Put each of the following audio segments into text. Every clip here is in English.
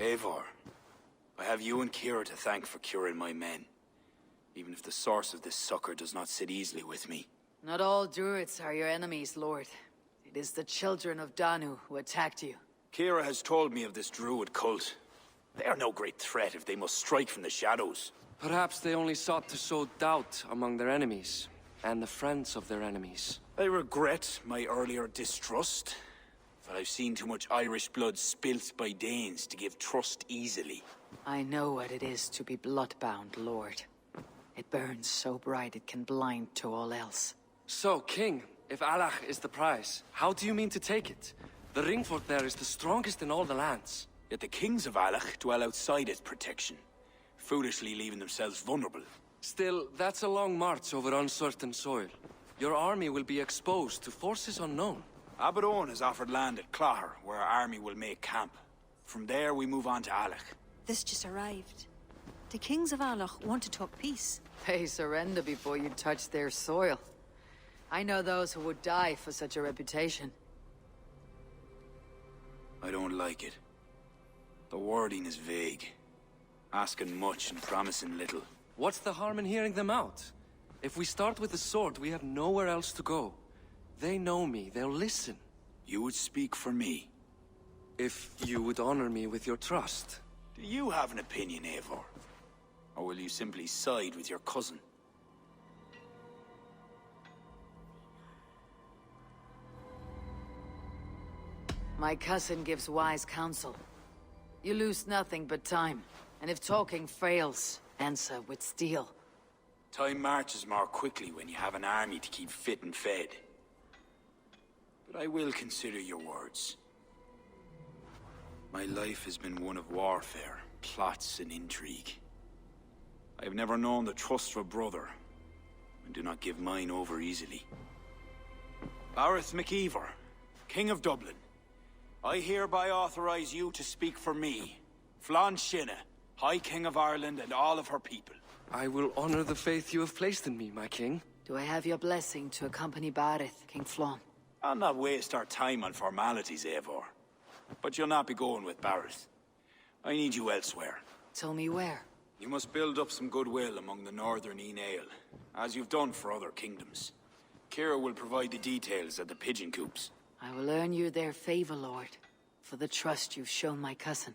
Eivor, I have you and Kira to thank for curing my men. Even if the source of this succor does not sit easily with me. Not all Druids are your enemies, Lord. It is the children of Danu who attacked you. Kira has told me of this Druid cult. They are no great threat if they must strike from the shadows. Perhaps they only sought to sow doubt among their enemies, and the friends of their enemies. I regret my earlier distrust, but I've seen too much Irish blood spilt by Danes to give trust easily. I know what it is to be bloodbound, Lord. It burns so bright it can blind to all else. So, King, if Alach is the prize, how do you mean to take it? The ring fort there is the strongest in all the lands. Yet the kings of Alach dwell outside its protection, foolishly leaving themselves vulnerable. Still, that's a long march over uncertain soil. Your army will be exposed to forces unknown. Abaddon has offered land at Clogher, where our army will make camp. From there, we move on to Alach. This just arrived. The kings of Alach want to talk peace. They surrender before you touch their soil. I know those who would die for such a reputation. I don't like it. The wording is vague. Asking much and promising little. What's the harm in hearing them out? If we start with the sword, we have nowhere else to go. They know me, they'll listen. You would speak for me. If you would honor me with your trust. Do you have an opinion, Eivor? Or will you simply side with your cousin? My cousin gives wise counsel. You lose nothing but time, and if talking fails, answer with steel. Time marches more quickly when you have an army to keep fit and fed. But I will consider your words. My life has been one of warfare, plots and intrigue. I have never known the trust of a brother, and do not give mine over easily. Bareth MacIver, King of Dublin, I hereby authorize you to speak for me, Flann Sinna, High King of Ireland and all of her people. I will honor the faith you have placed in me, my king. Do I have your blessing to accompany Bareth, King Flann? I'll not waste our time on formalities, Eivor. But you'll not be going with Bareth. I need you elsewhere. Tell me where. You must build up some goodwill among the northern Aele, as you've done for other kingdoms. Kira will provide the details at the pigeon coops. I will earn you their favor, Lord, for the trust you've shown my cousin.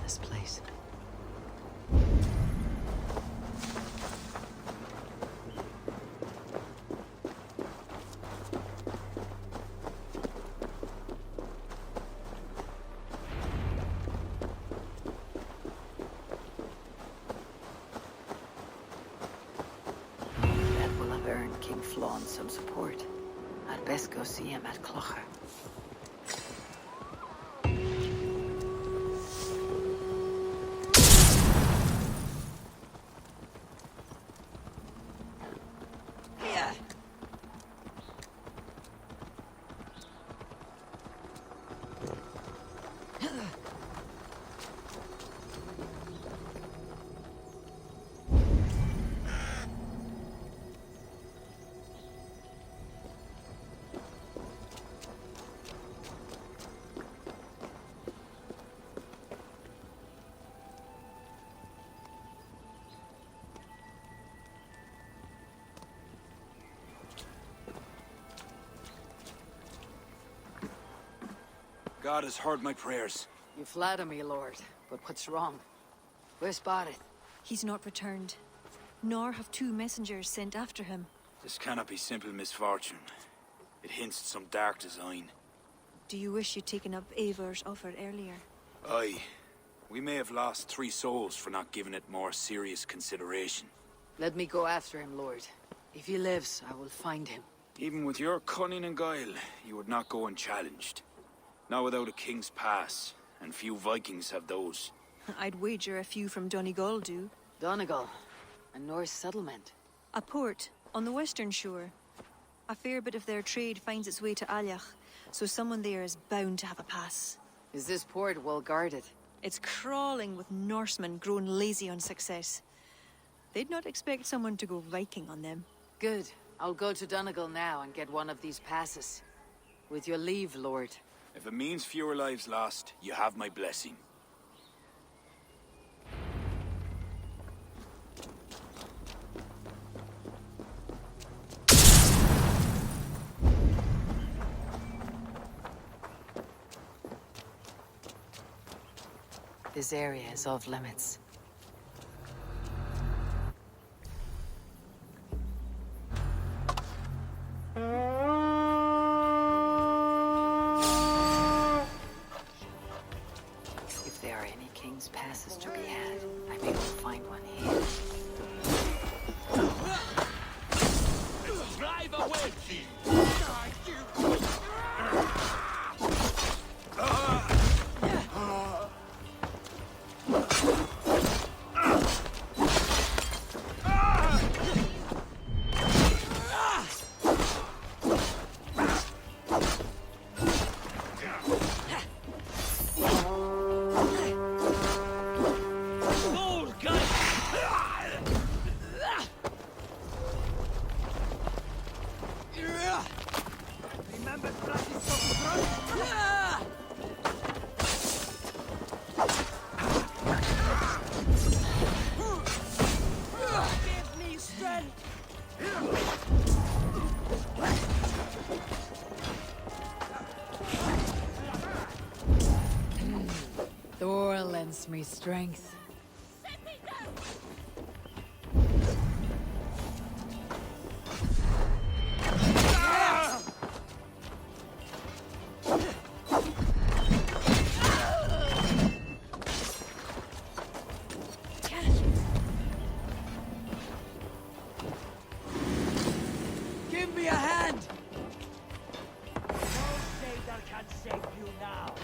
This place. That will have earned King Flann some support. I'd best go see him at Clocher. God has heard my prayers. You flatter me, Lord, but what's wrong? Where's Barith? He's not returned, nor have 2 messengers sent after him. This cannot be simple misfortune. It hints at some dark design. Do you wish you'd taken up Eivor's offer earlier? Aye. We may have lost 3 souls for not giving it more serious consideration. Let me go after him, Lord. If he lives, I will find him. Even with your cunning and guile, you would not go unchallenged. Not without a king's pass, and few Vikings have those. I'd wager a few from Donegal do. Donegal, a Norse settlement. A port on the western shore. A fair bit of their trade finds its way to Aljach, so someone there is bound to have a pass. Is this port well guarded? It's crawling with Norsemen grown lazy on success. They'd not expect someone to go Viking on them. Good. I'll go to Donegal now and get one of these passes. With your leave, Lord. If it means fewer lives lost, you have my blessing. This area is off limits. If there are any king's passes to be had, I may well find one here. Drive away, thief! Thor lends me strength. Give me a hand! No sailor can save you now.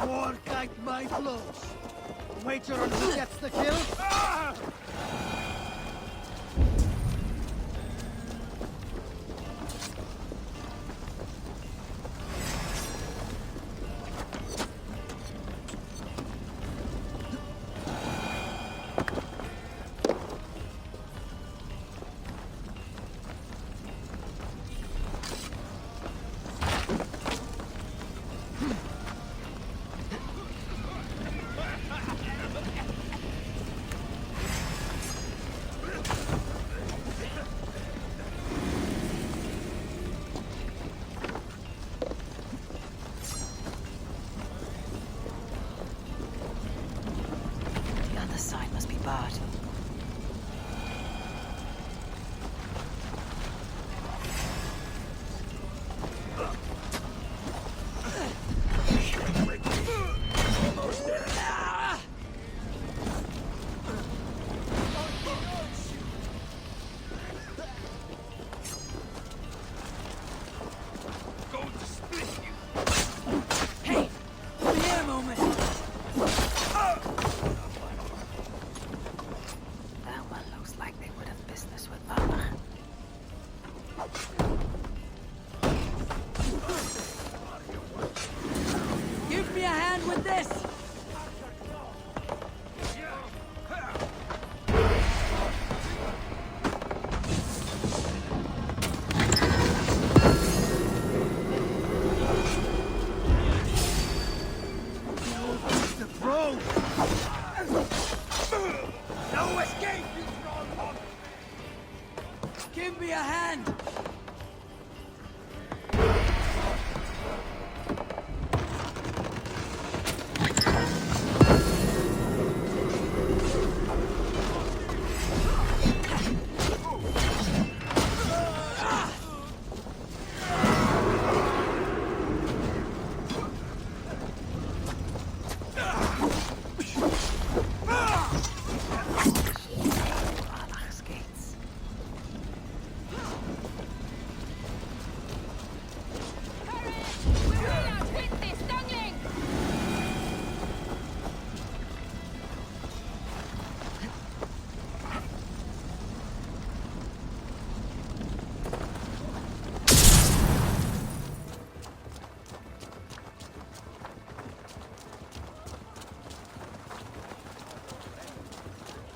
More kite my blows. Wager on who gets the kill? Give me a hand! Valhall's gates.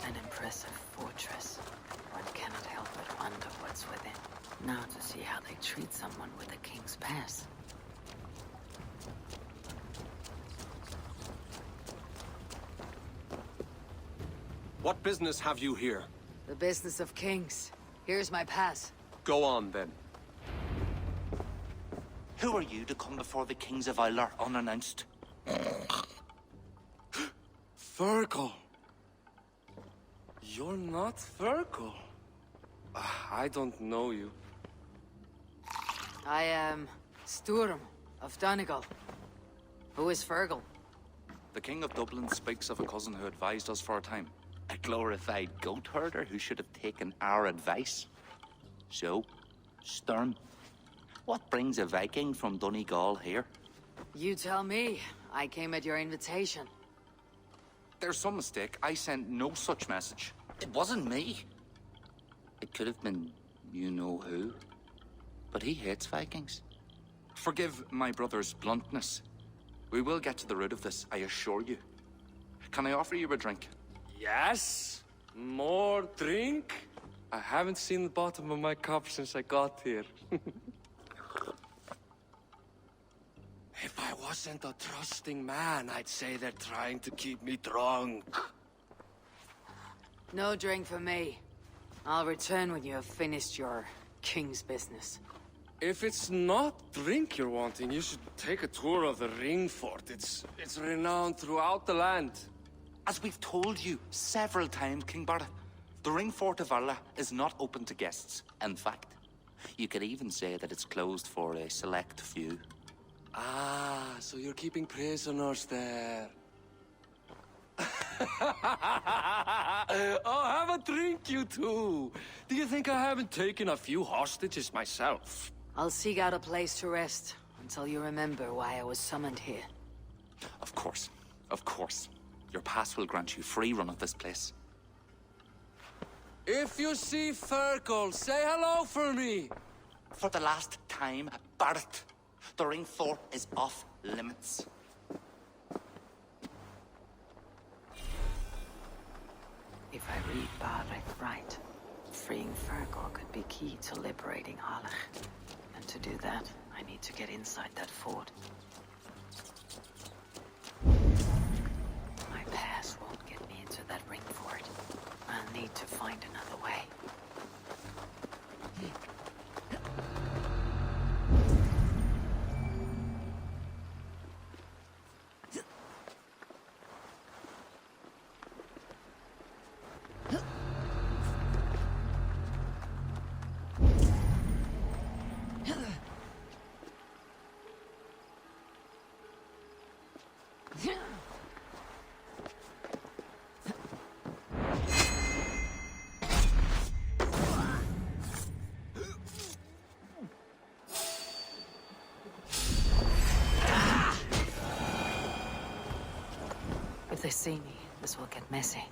An impressive fortress. One cannot help but wonder what's within. Now to see how they treat someone with a king's pass. What business have you here? The business of kings. Here's my pass. Go on, then. Who are you to come before the kings of Ilar unannounced? Fergal. You're not Fergal. I don't know you. I am Sturm of Donegal. Who is Fergal? The king of Dublin speaks of a cousin who advised us for a time. A glorified goat herder who should have taken our advice. So, Sturm, what brings a Viking from Donegal here? You tell me. I came at your invitation. There's some mistake. I sent no such message. It wasn't me. It could have been you-know-who. But he hates Vikings. Forgive my brother's bluntness. We will get to the root of this, I assure you. Can I offer you a drink? Yes? More drink? I haven't seen the bottom of my cup since I got here. If I wasn't a trusting man, I'd say they're trying to keep me drunk. No drink for me. I'll return when you have finished your king's business. If it's not drink you're wanting, you should take a tour of the ring fort. It's renowned throughout the land. As we've told you several times, King Barda, the ring fort of Valhalla is not open to guests. In fact, you could even say that it's closed for a select few. Ah, so you're keeping prisoners there. Oh, have a drink, you two. Do you think I haven't taken a few hostages myself? I'll seek out a place to rest until you remember why I was summoned here. Of course, of course. Your pass will grant you free run of this place. If you see Fergal, say hello for me. For the last time, Barret, the ring fort is off limits. If I read Barret right, freeing Fergal could be key to liberating Harlech. And to do that, I need to get inside that fort. My pass won't get me into that ring fort. I'll need to find another way. If they see me, this will get messy.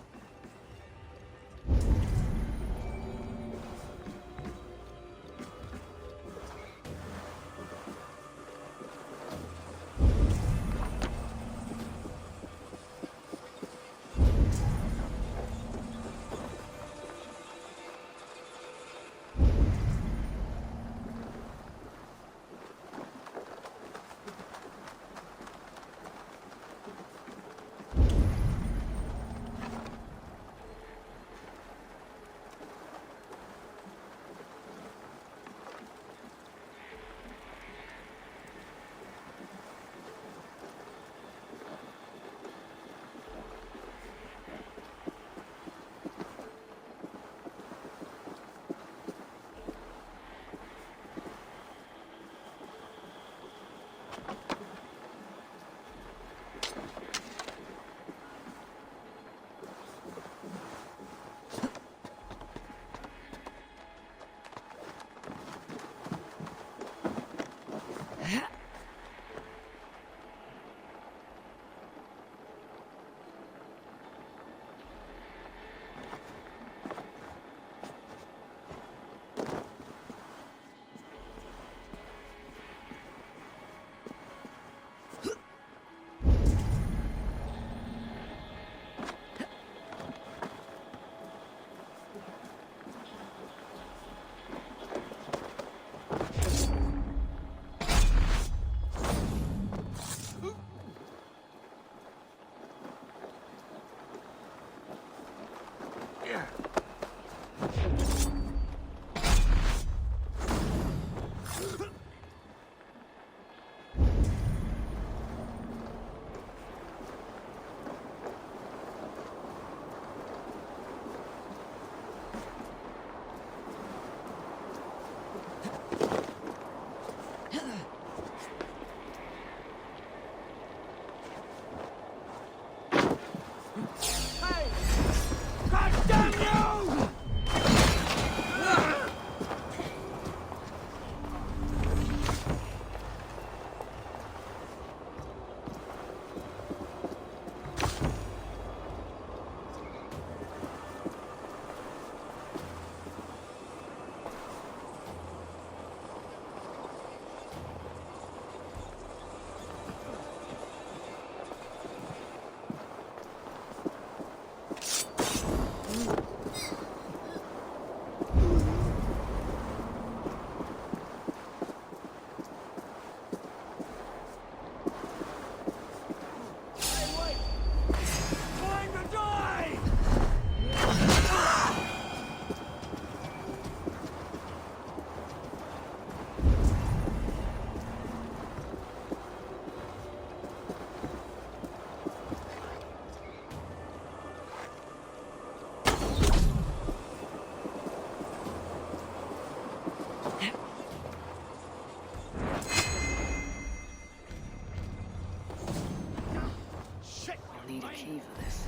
Need a key for this.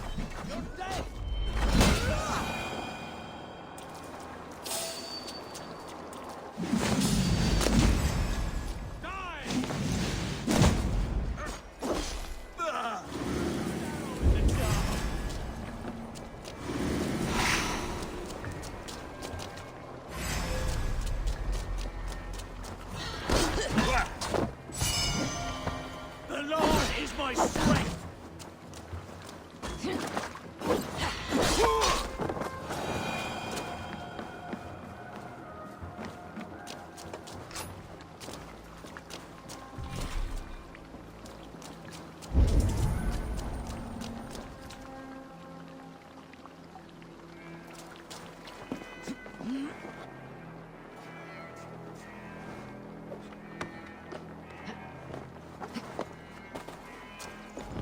The Lord is my strength!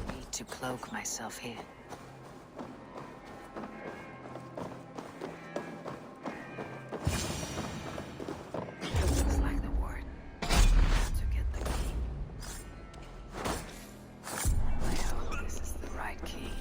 Need to cloak myself here. Looks like the word. Have to get the key. I hope this is the right key.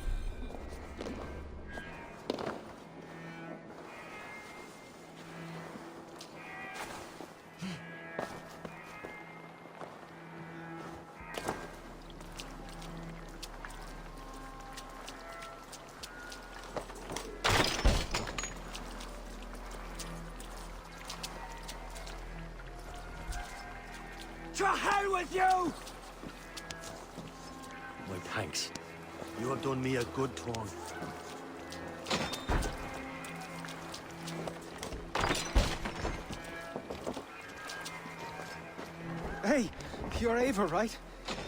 To hell with you! My thanks. You have done me a good turn. Hey, you're Ava, right?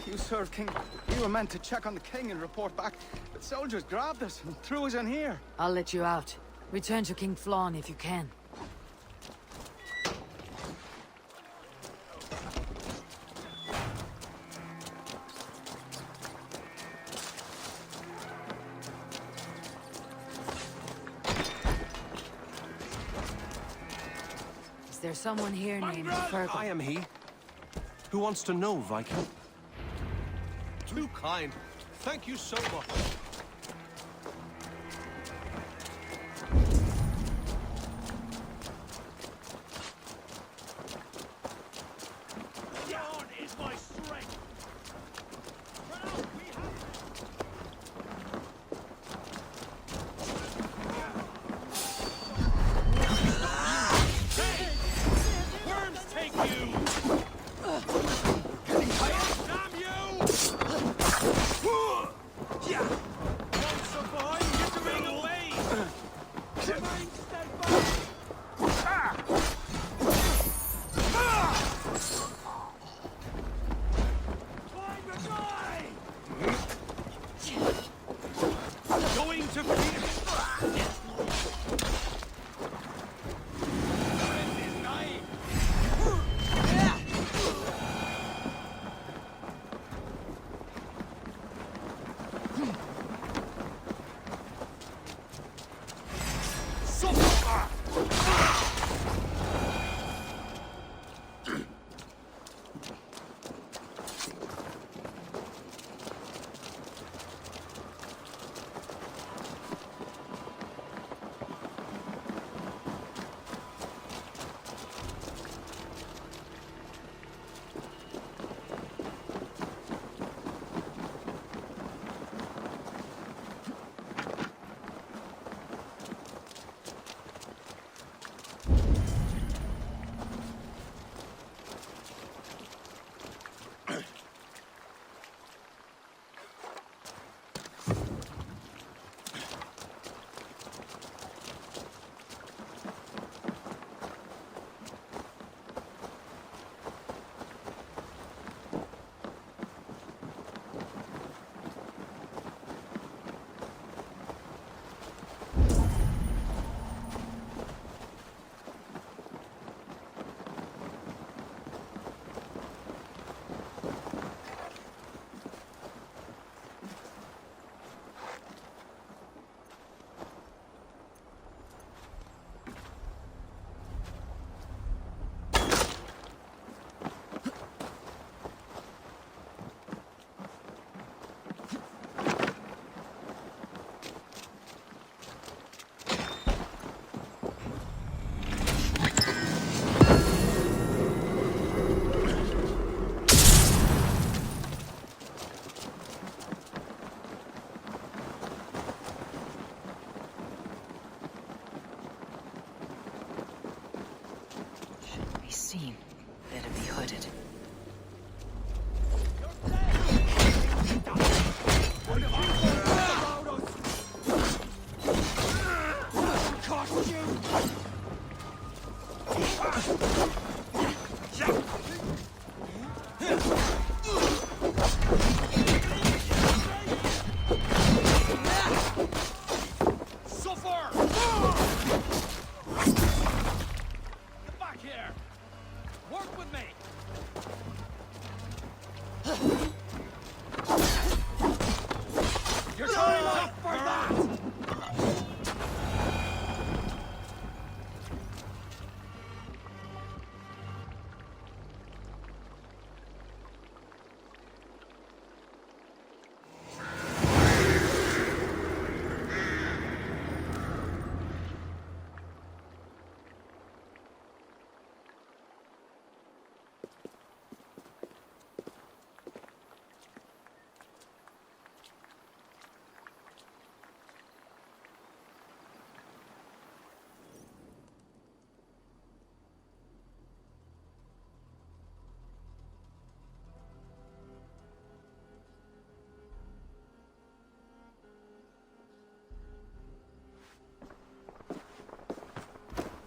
You served King. We were meant to check on the king and report back, but soldiers grabbed us and threw us in here. I'll let you out. Return to King Flann if you can. Is there someone here named Fergal? I am he. Who wants to know, Viking? Too kind. Thank you so much. God is my strength! Hey! Worms take you! Damn you! be seen. Better be hooded. Get back here! Work with me! You're going up for that!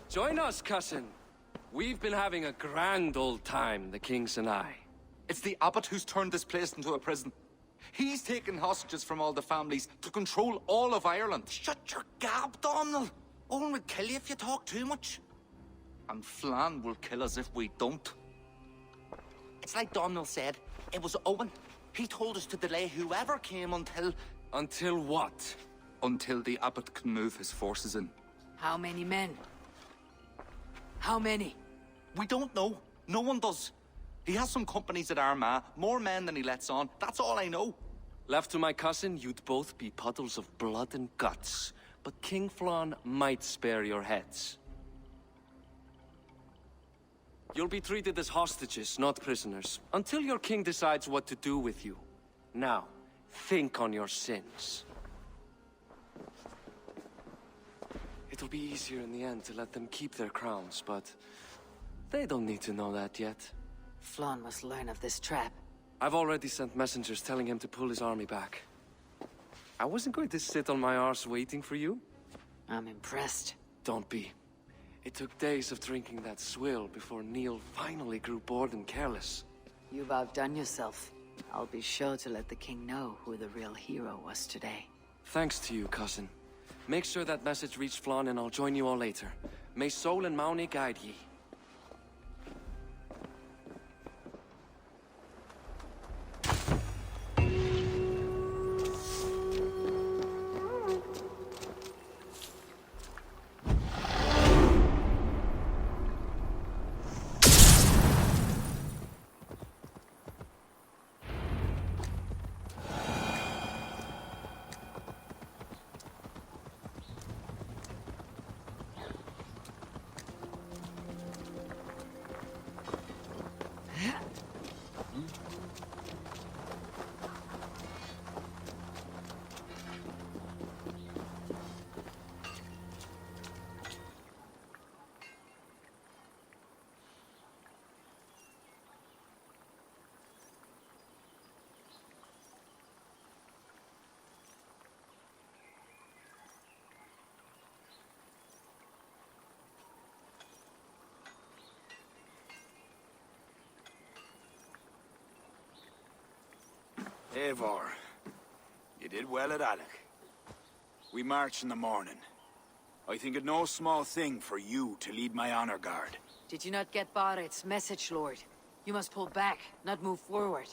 Join us, cousin. We've been having a grand old time, the kings and I. It's the abbot who's turned this place into a prison. He's taken hostages from all the families to control all of Ireland. Shut your gab, Domhnall. Owen would kill you if you talk too much. And Flann will kill us if we don't. It's like Domhnall said, it was Owen. He told us to delay whoever came until... Until what? Until the abbot can move his forces in. How many men? How many? We don't know. No one does. He has some companies at Armagh, more men than he lets on. That's all I know. Left to my cousin, you'd both be puddles of blood and guts. But King Flann might spare your heads. You'll be treated as hostages, not prisoners, until your king decides what to do with you. Now, think on your sins. It'll be easier in the end to let them keep their crowns, but they don't need to know that yet. Flann must learn of this trap. I've already sent messengers telling him to pull his army back. I wasn't going to sit on my arse waiting for you. I'm impressed. Don't be. It took days of drinking that swill before Neil finally grew bored and careless. You've outdone yourself. I'll be sure to let the king know who the real hero was today. Thanks to you, cousin. Make sure that message reached Flann and I'll join you all later. May Sol and Mauni guide ye. Eivor, you did well at Alec. We march in the morning. I think it no small thing for you to lead my honor guard. Did you not get Barrett's message, Lord? You must pull back, not move forward.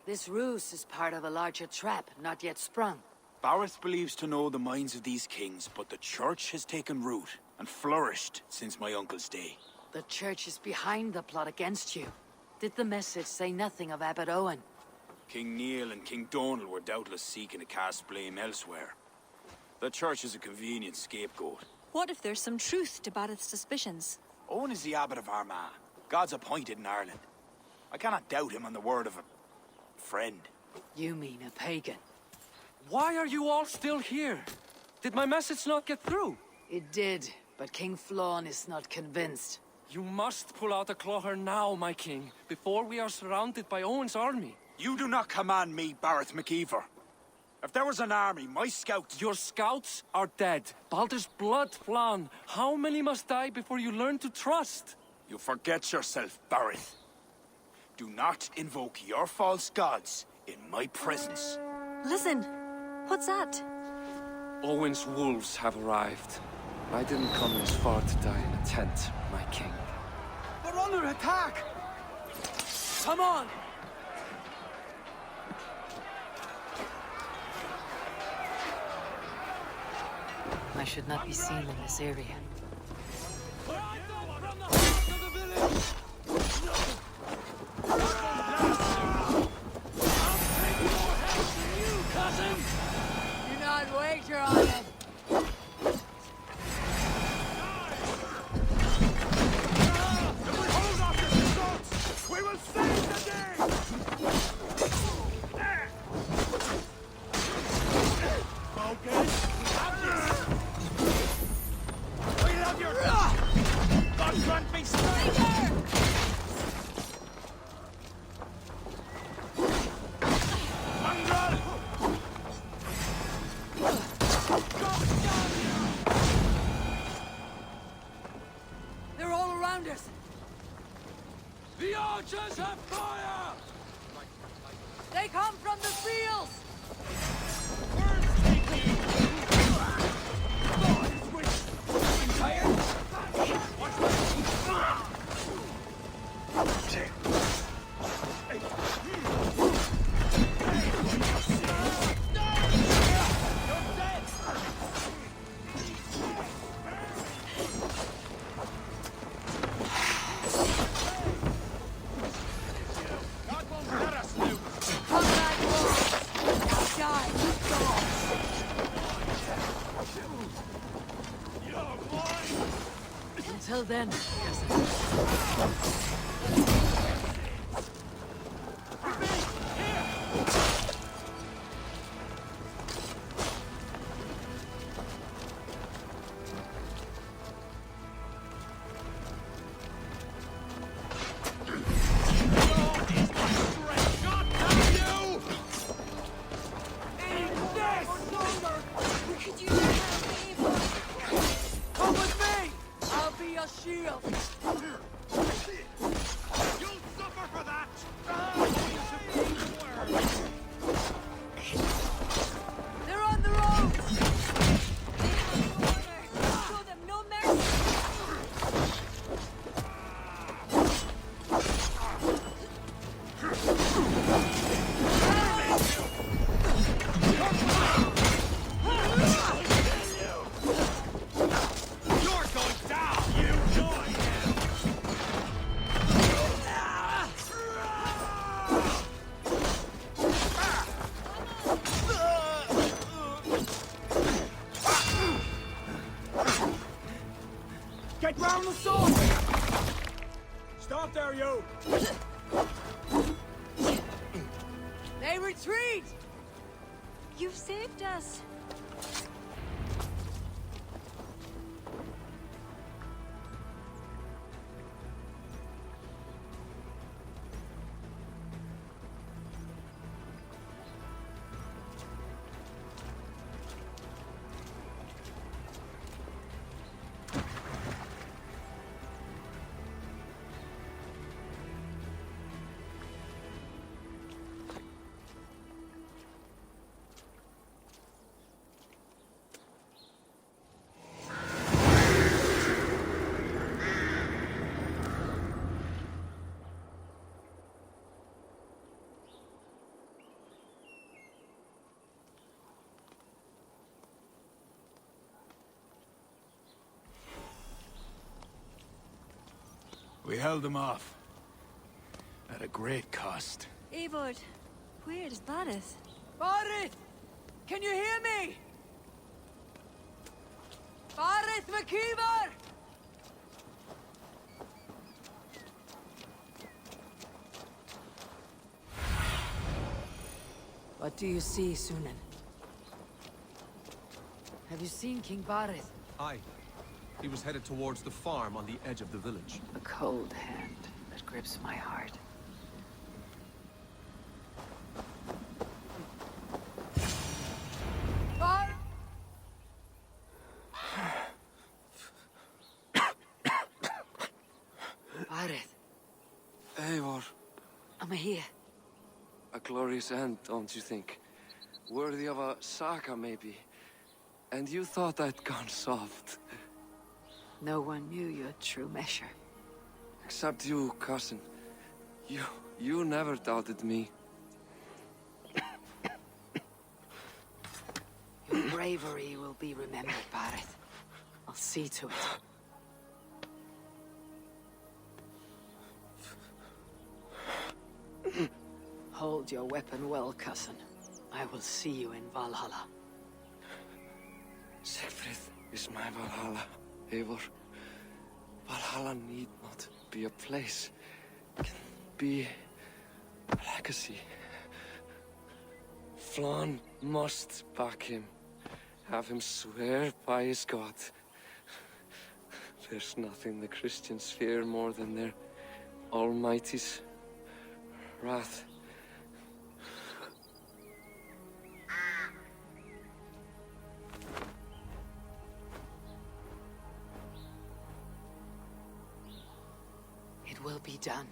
This ruse is part of a larger trap, not yet sprung. Barrett believes to know the minds of these kings, but the church has taken root and flourished since my uncle's day. The church is behind the plot against you. Did the message say nothing of Abbot Owen? King Neil and King Donal were doubtless seeking to cast blame elsewhere. The church is a convenient scapegoat. What if there's some truth to Barrett's suspicions? Owen is the abbot of Armagh, God's appointed in Ireland. I cannot doubt him on the word of a friend. You mean a pagan? Why are you all still here? Did my message not get through? It did, but King Flann is not convinced. You must pull out the Clogher now, my king, before we are surrounded by Owen's army. You do not command me, Bareth McKeever. If there was an army, my scouts... Your scouts are dead. Baldur's blood flan. How many must die before you learn to trust? You forget yourself, Bareth. Do not invoke your false gods in my presence. Listen, what's that? Owen's wolves have arrived. I didn't come this far to die in a tent, my king. They're under attack! Come on! I should not be seen in this area. Do not wager on it! We will save the day! Focus! We love your... God grant me strength! They're all around us! The archers have fire! They come from the fields! Come back, wolves! Die, dogs! Until then, Come with me! I'll be your shield! You'll suffer for that! They're on the road! Show them no mercy! You're going down! You join him! Get round the sword! Stop there, you! They retreat! You've saved us! We held them off. At a great cost. Eivor, where is Bareth? Bareth! Can you hear me? Bareth McKeever! what do you see, Sunan? Have you seen King Bareth? Aye. He was headed towards the farm on the edge of the village. A cold hand that grips my heart. Arith, Eivor, I'm here. a glorious end, don't you think? Worthy of a saga, maybe. And you thought I'd gone soft. No one knew your true measure. Except you, cousin. You never doubted me. Your bravery will be remembered, Barith. I'll see to it. Hold your weapon well, cousin. I will see you in Valhalla. Siegfried is my Valhalla, Eivor. Valhalla need not be a place. It can be a legacy. Flann must back him. Have him swear by his God. There's nothing the Christians fear more than their Almighty's wrath. It will be done.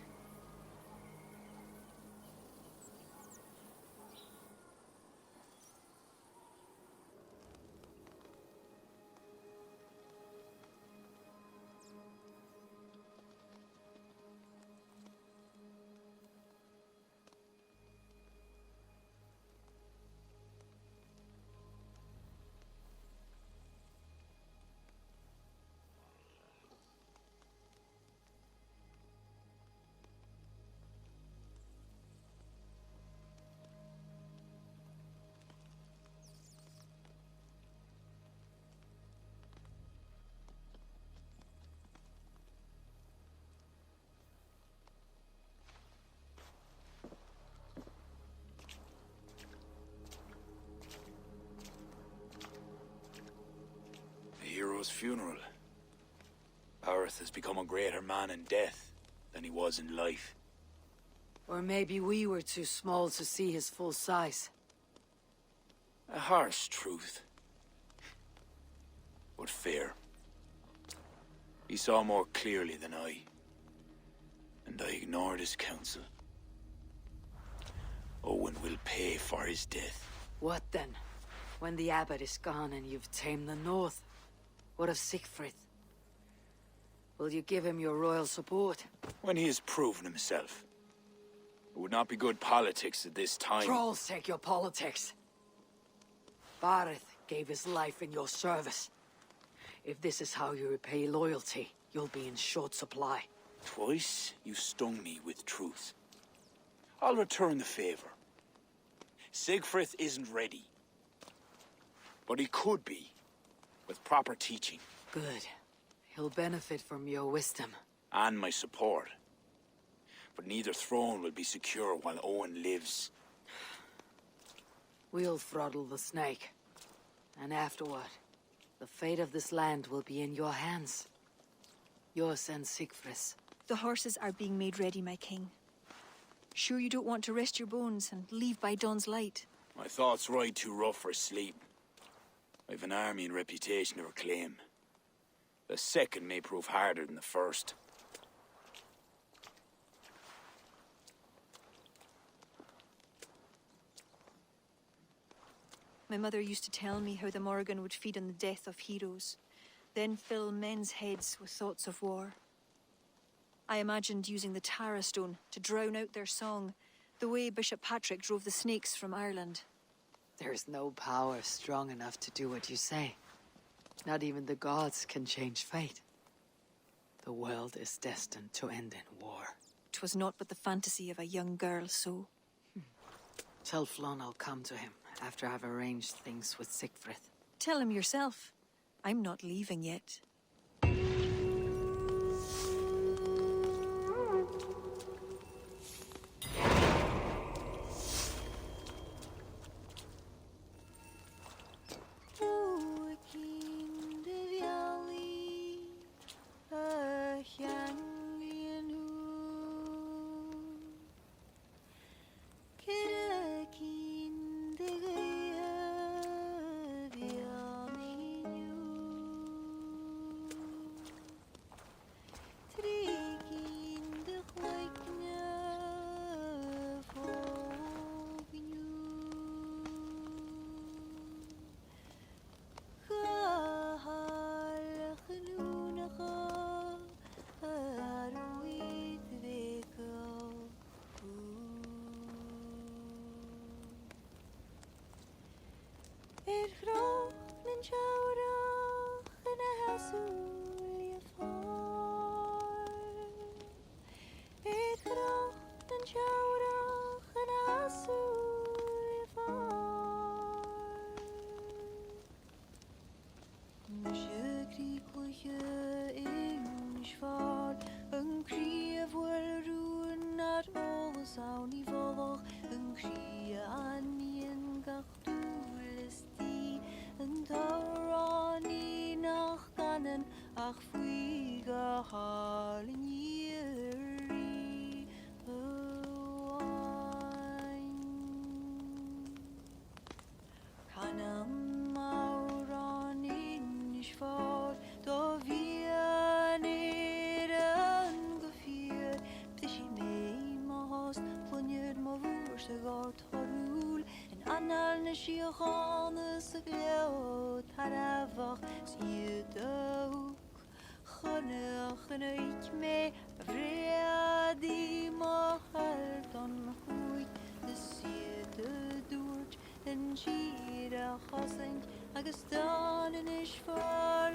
Hero's funeral. Aerith has become a greater man in death than he was in life. Or maybe we were too small to see his full size. A harsh truth, but fair. He saw more clearly than I, and I ignored his counsel. Owen will pay for his death. What then? When the abbot is gone and you've tamed the north? What of Siegfried? Will you give him your royal support? When he has proven himself. It would not be good politics at this time. Trolls take your politics. Barith gave his life in your service. If this is how you repay loyalty, you'll be in short supply. Twice you stung me with truth. I'll return the favor. Siegfried isn't ready. But he could be, with proper teaching. Good. He'll benefit from your wisdom. And my support. But neither throne will be secure while Owen lives. We'll throttle the snake. And afterward, the fate of this land will be in your hands. Yours and Siegfried's. The horses are being made ready, my king. Sure you don't want to rest your bones and leave by dawn's light? My thoughts ride too rough for sleep. I've an army and reputation to reclaim. The second may prove harder than the first. My mother used to tell me how the Morrigan would feed on the death of heroes, then fill men's heads with thoughts of war. I imagined using the Tara Stone to drown out their song, the way Bishop Patrick drove the snakes from Ireland. There's no power strong enough to do what you say. Not even the gods can change fate. The world is destined to end in war. 'Twas not but the fantasy of a young girl, so... Tell Flann I'll come to him after I've arranged things with Siegfried. Tell him yourself. I'm not leaving yet. Valhalla near Canam Mauron in Schwar, do wir neren gefier, Tishi mei most, Punyer Mavurs, a god Harul, and Anal Nishiahanas a gleo, Taravach, see the Chanach and ik me, Vredi Mahalton Hui, the sea the Durge. Den Shira Hosink, Augustan and Ishfar,